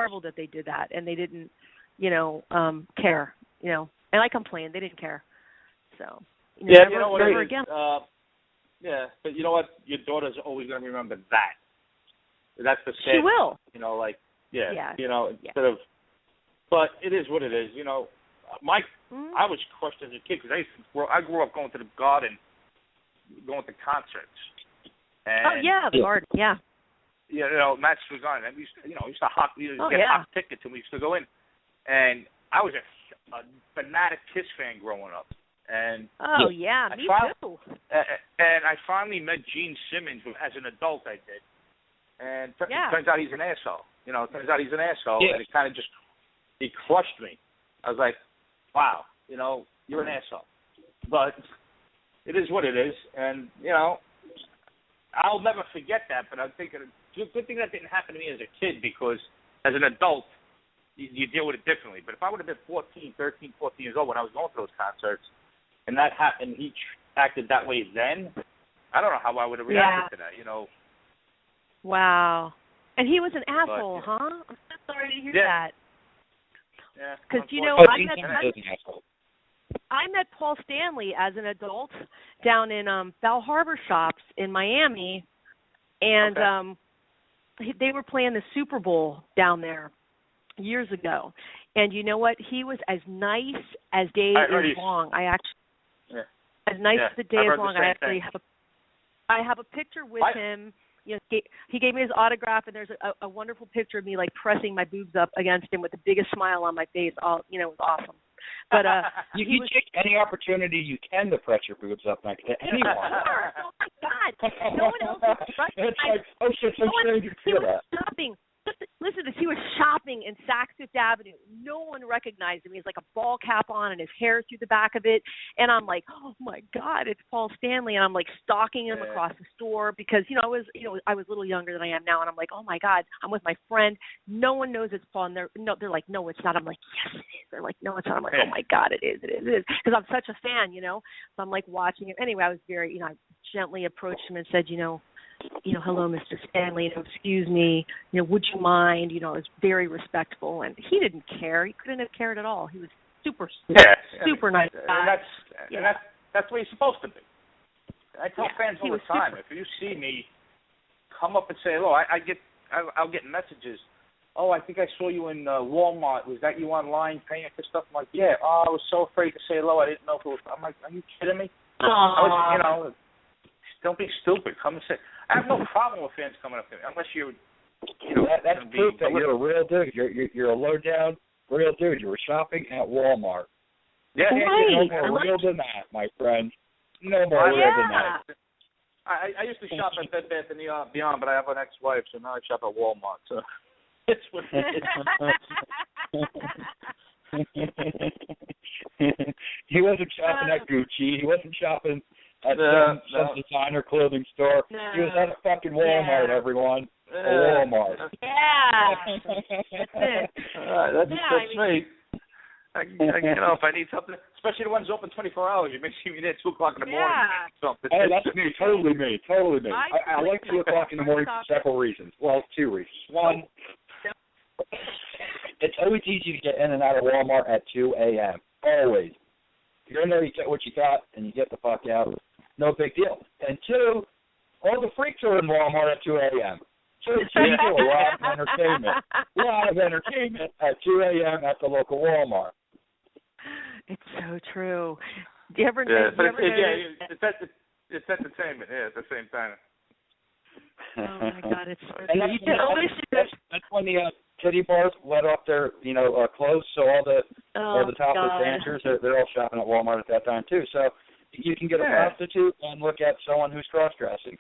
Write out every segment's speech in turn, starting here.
horrible that they did that, and they didn't, care, And I complained. They didn't care. So, never again. Yeah, but you know what? Your daughter's always going to remember that. That's the sad. She will. Instead of. But it is what it is. I was crushed as a kid because I grew up going to the garden, going to concerts. And, the garden, yeah. Madison Garden. We used to get hot tickets, and we used to go in. And I was a fanatic Kiss fan growing up. And me too. And I finally met Gene Simmons as an adult. I did, and it turns out he's an asshole. And it kind of just crushed me. I was like, wow, you're an asshole. But it is what it is, and I'll never forget that. But I'm thinking, good thing that didn't happen to me as a kid, because as an adult, you deal with it differently. But if I would have been 13 years old when I was going to those concerts, and that happened, he acted that way then, I don't know how I would have reacted to that, Wow. And he was an asshole, huh? I'm so sorry to hear that. Yeah. Because, I met Paul Stanley as an adult down in Bell Harbor Shops in Miami, and they were playing the Super Bowl down there years ago. And you know what? He was as nice as day is long. As nice as the day is long. I have a picture with him. He gave me his autograph, and there's a wonderful picture of me pressing my boobs up against him with the biggest smile on my face. It was awesome. But you take any opportunity you can to press your boobs up next to anyone. Oh my God! No one else is It's like, oh shit, so strange to feel that. Shopping. Listen to this. He was shopping in Saks Fifth Avenue. No one recognized him. He has a ball cap on and his hair through the back of it. And I'm like, oh my God, it's Paul Stanley. And I'm stalking him across the store because I was a little younger than I am now. And I'm like, oh my God, I'm with my friend. No one knows it's Paul. And they're like, no, it's not. I'm like, yes, it is. They're like, no, it's not. I'm like, oh my God, it is. Because I'm such a fan, So I'm watching him. Anyway, I was very, I gently approached him and said, hello, Mr. Stanley, excuse me, would you mind? I was very respectful, and he didn't care. He couldn't have cared at all. He was super nice guy. And that's the way he's supposed to be. I tell fans all the time, if you see me, come up and say hello. I'll get messages. Oh, I think I saw you in Walmart. Was that you online paying for stuff? I'm like, yeah. Oh, I was so afraid to say hello. I didn't know if it was. I'm like, are you kidding me? Don't be stupid. Come and say. I have no problem with fans coming up to me, unless you're, that's proof that you're a real dude. You're a low down real dude. You were shopping at Walmart. Yeah, no more real than that, my friend. No more real than that. I used to shop at Bed Bath & Beyond, but I have an ex-wife, so now I shop at Walmart. So it's what it is. He wasn't shopping at Gucci. He wasn't shopping at some designer clothing store. No. He was at a fucking Walmart, everyone. A Walmart. Yeah. That's it. That's me. If I need something, especially the ones open 24 hours, you make sure you're there at 2 o'clock in the morning. Something. Hey, that's me. Totally me. I like 2 o'clock in the morning for several reasons. Well, 2 reasons. One, it's always easy to get in and out of Walmart at 2 a.m. Always. You're in there, you get what you got, and you get the fuck out. No big deal. And 2, all the freaks are in Walmart at 2 a.m. So it's a lot of entertainment. A lot of entertainment at 2 a.m. at the local Walmart. It's so true. Do you ever it's entertainment, at the same time. Oh my God, it's so and that's when the titty bars let off their clothes, so all the topless dancers they're all shopping at Walmart at that time too. So you can get a prostitute and look at someone who's cross-dressing.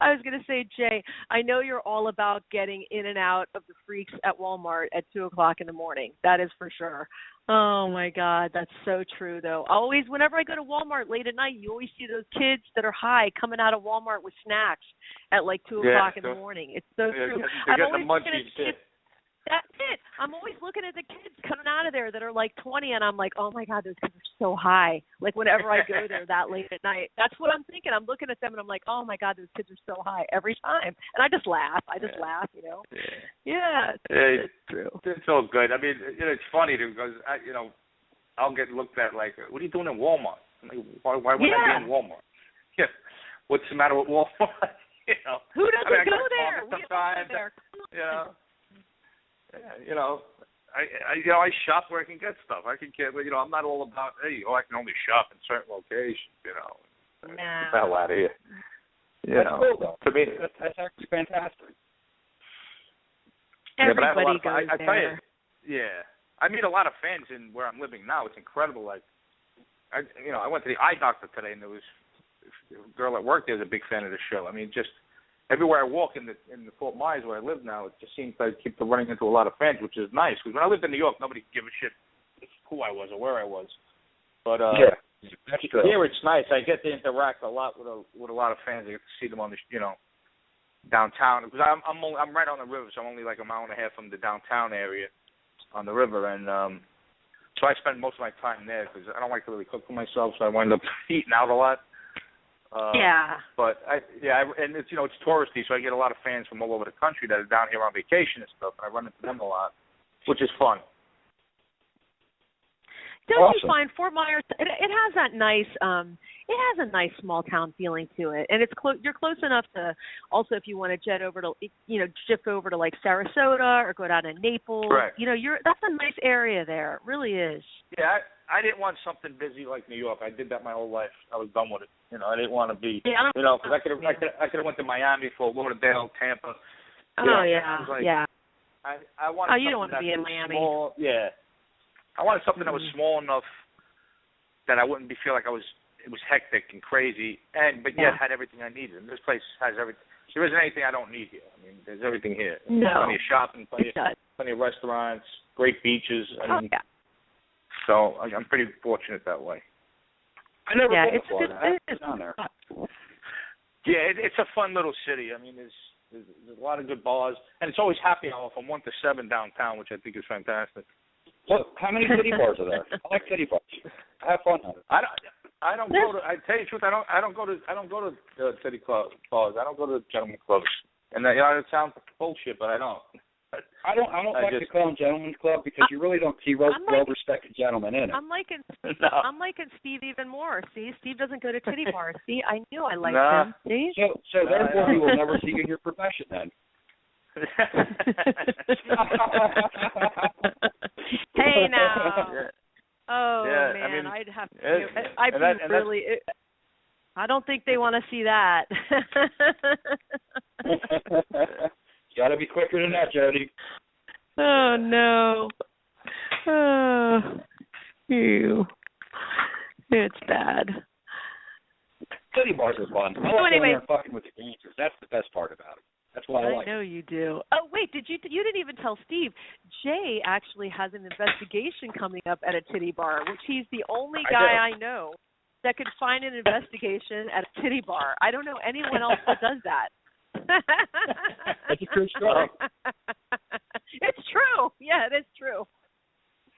I was going to say, Jay, I know you're all about getting in and out of the freaks at Walmart at 2 o'clock in the morning. That is for sure. Oh, my God. That's so true, though. Whenever I go to Walmart late at night, you always see those kids that are high coming out of Walmart with snacks at 2 o'clock in the morning. It's so true. They got the munchies. That's it. I'm always looking at the kids coming out of there that are like 20, and I'm like, oh my God, those kids are so high. Like whenever I go there that late at night, that's what I'm thinking. I'm looking at them and I'm like, oh my God, those kids are so high every time. And I just laugh. You know. Yeah. It's true. It's all good. I mean, it's funny because I'll get looked at like, what are you doing in Walmart? I'm like, why would I be in Walmart? Yeah. What's the matter with Walmart? Who doesn't go there? We go there. I shop where I can get stuff. I can get, I'm not all about, I can only shop in certain locations, No. Get the hell out of here. That's cool, though. To me, that's actually fantastic. Everybody goes there. I tell you, I meet a lot of fans in where I'm living now. It's incredible. Like, I went to the eye doctor today, and there was a girl at work there's a big fan of the show. I mean, just everywhere I walk in the Fort Myers where I live now, it just seems like I keep running into a lot of fans, which is nice. Because when I lived in New York, nobody could give a shit who I was or where I was. But that's true. Here it's nice. I get to interact a lot with a lot of fans. I get to see them on the downtown because I'm right on the river, so I'm only like a mile and a half from the downtown area on the river, and so I spend most of my time there because I don't like to really cook for myself, so I wind up eating out a lot. But and it's it's touristy, so I get a lot of fans from all over the country that are down here on vacation and stuff, and I run into them a lot, which is fun. Don't you find Fort Myers? It has that nice. It has a nice small town feeling to it, and it's you're close enough to also if you want to jet over to shift over to like Sarasota or go down to Naples. Correct. That's a nice area there. It really is. Yeah, I didn't want something busy like New York. I did that my whole life. I was done with it. I didn't want to be. Yeah, because I could have went to Miami, Fort Lauderdale, Tampa. I wanted. You don't want to be in Miami. Small, I wanted something that was small enough that I wouldn't feel like it was hectic and crazy, but yet had everything I needed. And this place has everything. There isn't anything I don't need here. I mean, there's everything here. No. Plenty of shopping, plenty of restaurants, great beaches. So I'm pretty fortunate that way. I never been to Florida. It's down there. Yeah, it's a fun little city. I mean, there's a lot of good bars, and it's always happy hour from 1 to 7 downtown, which I think is fantastic. Look, how many city bars are there? I like city bars. I have fun. I don't go to. I tell you the truth. I don't go to city bars. I don't go to gentleman clubs. And it sounds like bullshit, but I don't. I don't like to call them gentlemen's club because you really don't see well-respected gentlemen in it. I'm liking Steve even more. See, Steve doesn't go to titty bars. See, I knew I liked him. See? So therefore, you will never see in your profession then. Hey now. Man, I'd have to. I don't think they want to see that. You gotta be quicker than that, Jody. Oh no. Oh, ew. It's bad. City bars are fun. I like going there and fucking with the dancers. That's the best part about it. That's why I like it. I know you do. Oh, wait, you didn't even tell Steve. Jay actually has an investigation coming up at a titty bar, which he's the only guy I know that could find an investigation at a titty bar. I don't know anyone else that does that. That's a true story. It's true. Yeah, it is true.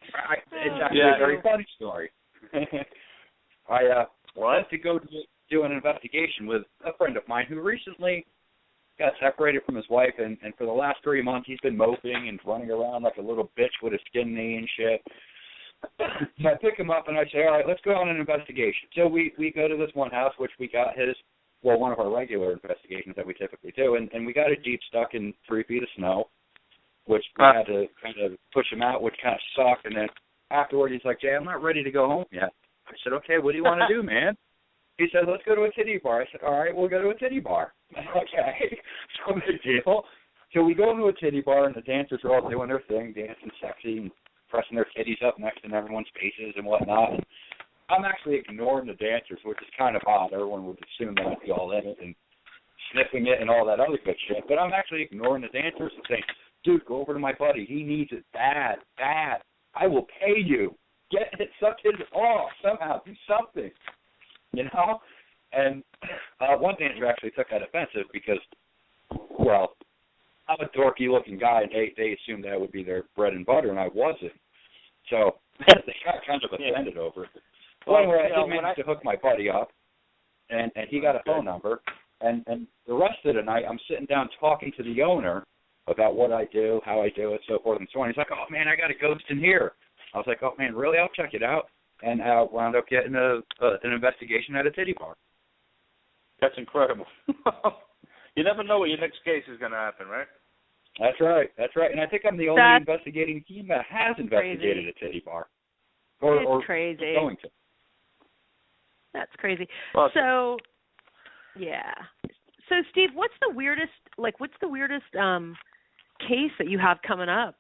It's actually a very funny story. I went to go do an investigation with a friend of mine who recently got separated from his wife, and for the last 3 months he's been moping and running around like a little bitch with a skin knee and shit. So I pick him up and I say, all right, let's go on an investigation. So we go to this one house, which we got one of our regular investigations that we typically do, and we got a Jeep stuck in 3 feet of snow, which we had to kind of push him out, which kind of sucked. And then afterward, he's like, Jay, I'm not ready to go home yet. I said, okay, what do you want to do, man? He said, let's go to a titty bar. I said, all right, we'll go to a titty bar. Okay, so big deal. So we go to a titty bar, and the dancers are all doing their thing, dancing sexy and pressing their titties up next to everyone's faces and whatnot. And I'm actually ignoring the dancers, which is kind of odd. Everyone would assume that I'd be all in it and sniffing it and all that other good shit. But I'm actually ignoring the dancers and saying, dude, go over to my buddy. He needs it bad. I will pay you. Get it, suck his off somehow. Do something. You know? And one dancer actually took that offensive because, well, I'm a dorky-looking guy, and they assumed that would be their bread and butter, and I wasn't. So they got kind of offended over it. Well, anyway, I did manage to hook my buddy up, and he got a phone number. And the rest of the night, I'm sitting down talking to the owner about what I do, how I do it, so forth and so on. He's like, oh, man, I got a ghost in here. I was like, oh, man, really? I'll check it out. And I wound up getting an investigation at a titty bar. That's incredible. You never know what your next case is going to happen, right? That's right. And I think I'm the only investigating team that has investigated a titty bar. Or crazy. Going to. That's crazy. Well, so, yeah. So, Steve, what's the weirdest case that you have coming up?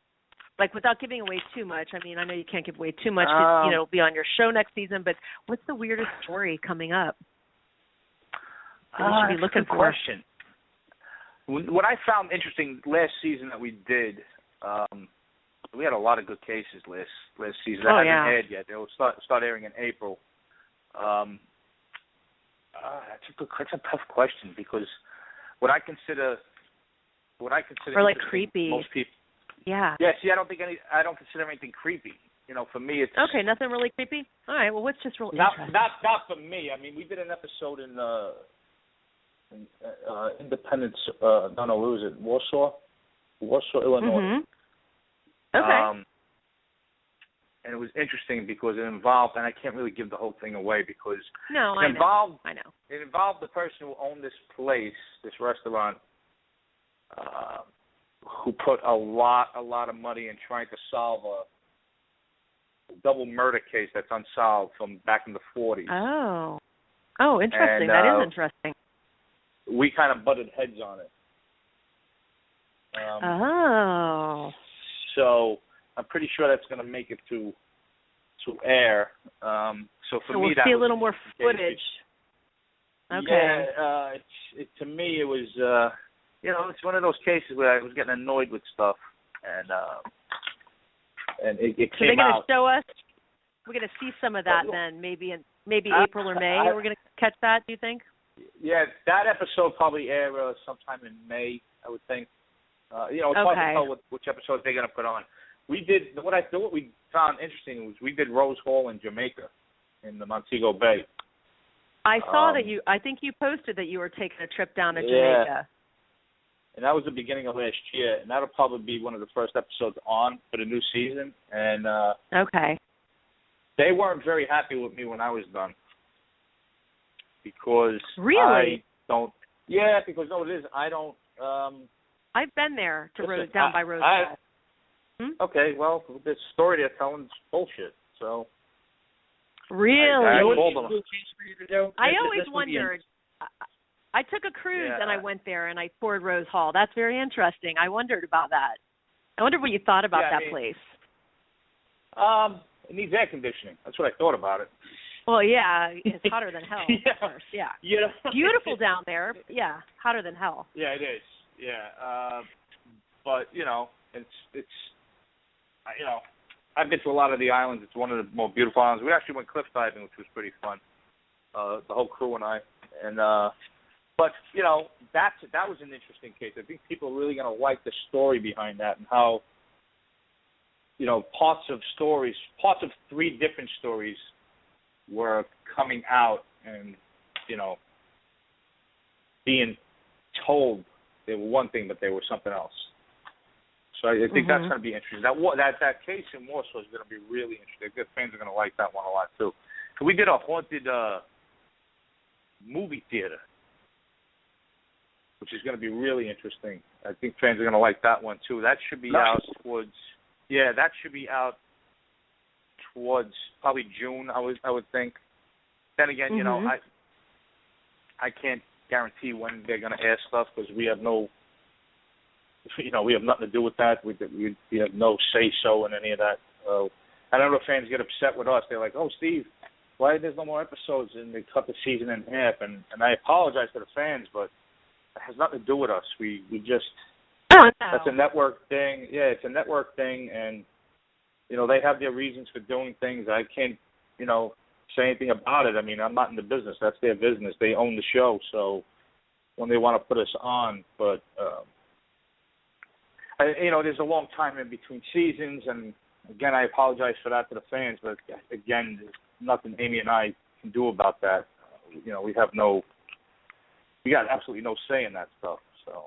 Like, without giving away too much. I mean, I know you can't give away too much because, it'll be on your show next season, but what's the weirdest story coming up that we should be looking for? Question. What I found interesting last season that we did, we had a lot of good cases last season. That hasn't aired yet. They'll start airing in April. That's a tough question because what I consider or like creepy. Most people. Yeah. Yeah. See, I don't consider anything creepy. For me, it's okay. Nothing really creepy. All right. Well, what's just real interesting? Not for me. I mean, we did an episode in Independence. No, what was it? Warsaw, Illinois. Mm-hmm. Okay. And it was interesting because it involved, and I can't really give the whole thing away because I know. It involved the person who owned this place, this restaurant, who put a lot of money in trying to solve a double murder case that's unsolved from back in the 40s. Oh, interesting. That is interesting. We kind of butted heads on it. So I'm pretty sure that's going to make it to air. So we'll see a little more footage. Okay. Yeah, to me it was, it's one of those cases where I was getting annoyed with stuff, and it came out. So they're going to show us. We're going to see some of that then, maybe April or May. We're going to catch that. Do you think? Yeah, that episode probably air sometime in May, I would think. It's hard to tell which episode they're going to put on. We did what we found interesting was we did Rose Hall in Jamaica, in the Montego Bay. I saw that I think you posted that you were taking a trip down to Jamaica. And that was the beginning of last year, and that'll probably be one of the first episodes on for the new season. And they weren't very happy with me when I was done because really? Because it is. I don't. I've been there down by Rose Hall. Okay, well, the story they're telling is bullshit. So really, I always wondered. I took a cruise and I went there and I toured Rose Hall. That's very interesting. I wondered about that. I wondered what you thought about that place. It needs air conditioning. That's what I thought about it. Well, yeah, it's hotter than hell. Of course, yeah. Beautiful down there. Yeah, hotter than hell. Yeah, it is. Yeah, but it's. I've been to a lot of the islands. It's one of the more beautiful islands. We actually went cliff diving, which was pretty fun. The whole crew and I. And but that was an interesting case. I think people are really going to like the story behind that and how parts of 3 different stories were coming out and being told they were one thing, but they were something else. So I think that's going to be interesting. That case in Warsaw is going to be really interesting. Good fans are going to like that one a lot too. So we did a haunted movie theater, which is going to be really interesting. I think fans are going to like that one too. That should be out towards probably June. I would think. Then again, I can't guarantee when they're going to air stuff because we have no. We have nothing to do with that. We have no say-so in any of that. I know the fans get upset with us. They're like, oh, Steve, why there's no more episodes? And they cut the season in half. And I apologize to the fans, but it has nothing to do with us. We just that's a network thing. Yeah, it's a network thing. And, they have their reasons for doing things. I can't, say anything about it. I mean, I'm not in the business. That's their business. They own the show. So when they want to put us on, but there's a long time in between seasons, and again, I apologize for that to the fans, but again, there's nothing Amy and I can do about that. We got absolutely no say in that stuff. So